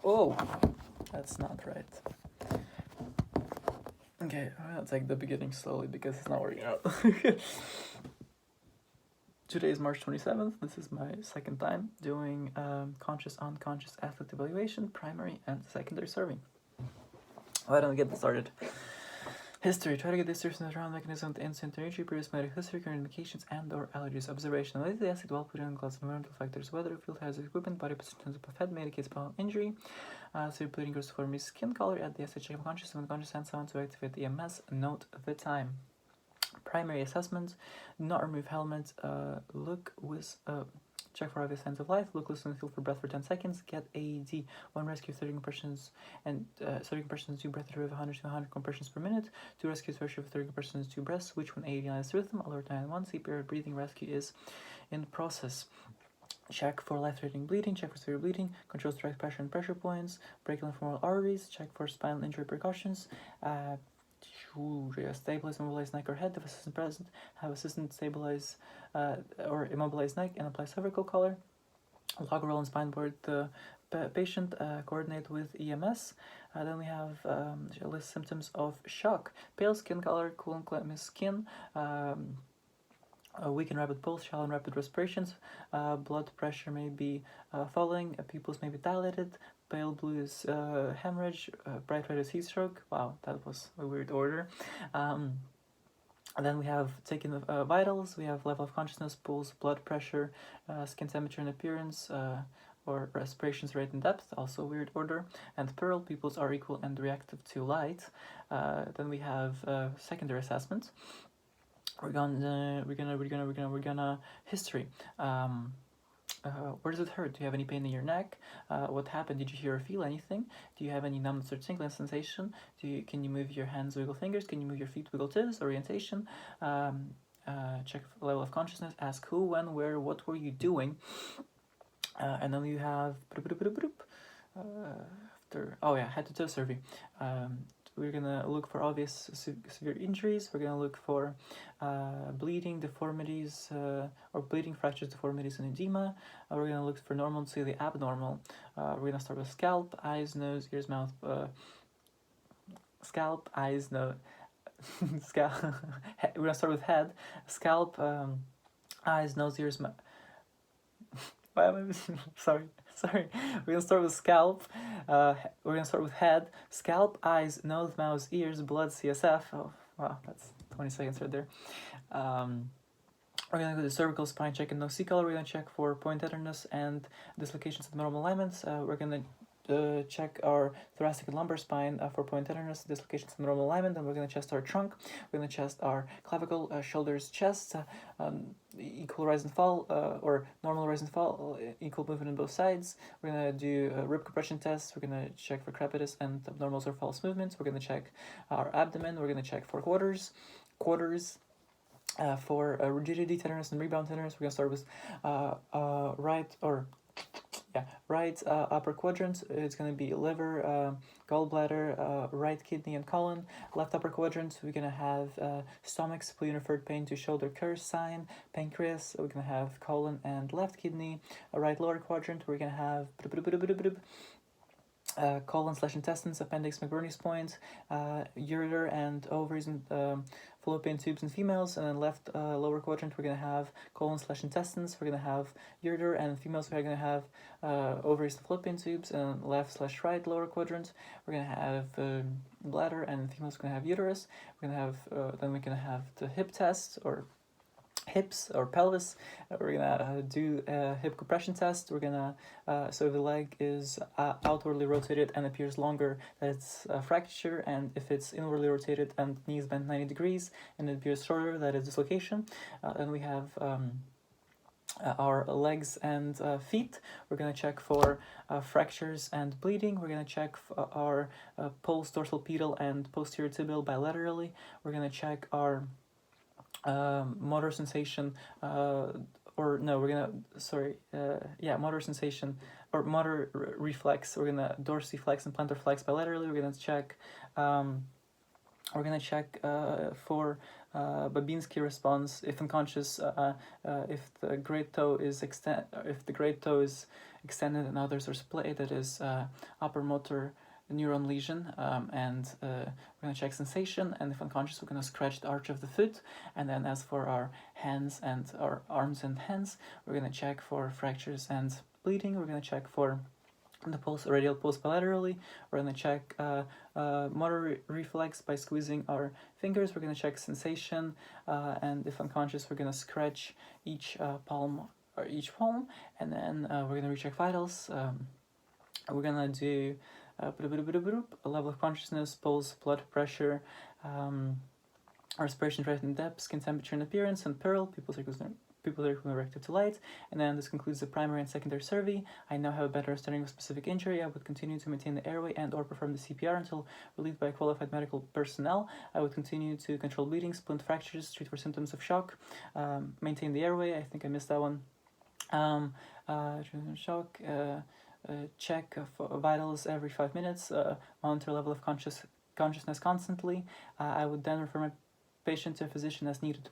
Oh, that's not right. Okay, I'll take the beginning slowly because it's not working out. Today is March 27th. This is my second time doing conscious unconscious affect evaluation, primary and secondary serving. Why don't we get started? History. Try to get this person around mechanism of instant energy, previous medical history, current indications, and or allergies. Observation. Analyze the acid while putting on glass of environmental factors, weather, field hazard equipment, body position of head, medicates spinal injury. So bleeding goes for me skin color at the acid check of conscious and unconscious and sound to activate the EMS. Note the time. Primary assessment. Not remove helmet. Look with check for obvious signs of life. Look, listen, and feel for breath for 10 seconds. Get AED. One rescue 30 compressions and 30 compressions, 2 breath rate of 100 to 100 compressions per minute. 2 rescues ratio of 30 compressions, 2 breaths. Which one AED is rhythm? Alert 911. CPR breathing rescue is in process. Check for life-threatening bleeding, check for severe bleeding, controls direct pressure and pressure points, break femoral arteries, check for spinal injury precautions, stabilize, immobilize neck or head if assistant present, have assistant stabilize or immobilize neck and apply cervical collar, log roll and spine board the patient, coordinate with EMS. Then we have list symptoms of shock, pale skin color, cool and clammy skin, weak and rapid pulse, shallow and rapid respirations, blood pressure may be falling, pupils may be dilated, pale blue is hemorrhage, bright red is heat stroke. Wow, that was a weird order. And then we have taken the vitals, we have level of consciousness, pulse, blood pressure, skin temperature and appearance, or respirations rate and depth, also weird order, and pearl, pupils are equal and reactive to light. Then we have secondary assessment. We're gonna history. Where does it hurt? Do you have any pain in your neck? What happened? Did you hear or feel anything? Do you have any numbness or tingling sensation? Can you move your hands, wiggle fingers? Can you move your feet, wiggle toes? Orientation. Check level of consciousness. Ask who, when, where, what were you doing? And then you have head to toe survey. We're gonna look for obvious severe injuries. We're gonna look for bleeding, deformities, or bleeding, fractures, deformities, and edema. We're gonna look for normal to the abnormal. We're gonna start with scalp, eyes, nose, ears, mouth. Scalp, eyes, nose. Scalp. We're gonna start with head, scalp, eyes, nose, ears, mouth. Why am I sorry. We're gonna start with scalp. We're gonna start with head, scalp, eyes, nose, mouth, ears, blood, CSF. Oh wow, that's 20 seconds right there. We're gonna go to cervical spine check and no C color. We're gonna check for point tenderness and dislocations of normal alignments. We're gonna check our thoracic and lumbar spine for point tenderness, dislocations of normal alignment, and we're going to test our trunk. We're going to test our clavicle, shoulders, chest, equal rise and fall, or normal rise and fall, equal movement on both sides. We're going to do rib compression tests. We're going to check for crepitus and abnormals or false movements. We're going to check our abdomen. We're going to check for quarters. For rigidity, tenderness, and rebound tenderness. We're going to start with right upper quadrant. It's going to be liver, gallbladder, right kidney and colon. Left upper quadrant, we're going to have stomach, spleen, referred pain to shoulder curse sign. Pancreas, we're going to have colon and left kidney. Right lower quadrant, we're going to have colon/intestines, appendix, McBurney's point, ureter and ovaries and fallopian tubes in females, and then left lower quadrant we're going to have colon/intestines, we're going to have ureter, and females we're going to have ovaries and fallopian tubes, and left/right lower quadrant we're going to have bladder, and females are going to have uterus. We're going to have then we're going to have the hip test, or hips or pelvis. We're gonna do a hip compression test. We're gonna so if the leg is outwardly rotated and appears longer, that it's a fracture, and if it's inwardly rotated and knees bent 90 degrees and it appears shorter, that is dislocation. Then we have our legs and feet. We're going to check for fractures and bleeding. We're going to check our pulse, dorsal pedal and posterior tibial bilaterally. We're going to check our motor sensation, motor sensation or motor reflex. We're gonna dorsiflex and plantar flex bilaterally. We're gonna check for Babinski response if unconscious, if the great toe is extended and others are split. That is upper motor neuron lesion, and we're going to check sensation, and if unconscious we're going to scratch the arch of the foot. And then as for our hands and our arms and hands, we're going to check for fractures and bleeding. We're going to check for the radial pulse bilaterally. We're going to check motor reflex by squeezing our fingers. We're going to check sensation, and if unconscious we're going to scratch each palm, and then we're going to recheck vitals. We're going to do a level of consciousness, pulse, blood pressure, respiration rate and depth, skin temperature and appearance, and pearl, pupil reactive to light. And then this concludes the primary and secondary survey. I now have a better understanding of specific injury. I would continue to maintain the airway and or perform the CPR until relieved by qualified medical personnel. I would continue to control bleeding, splint fractures, treat for symptoms of shock, maintain the airway. I think I missed that one. Shock, check for vitals every 5 minutes, monitor level of consciousness constantly. I would then refer my patient to a physician as needed.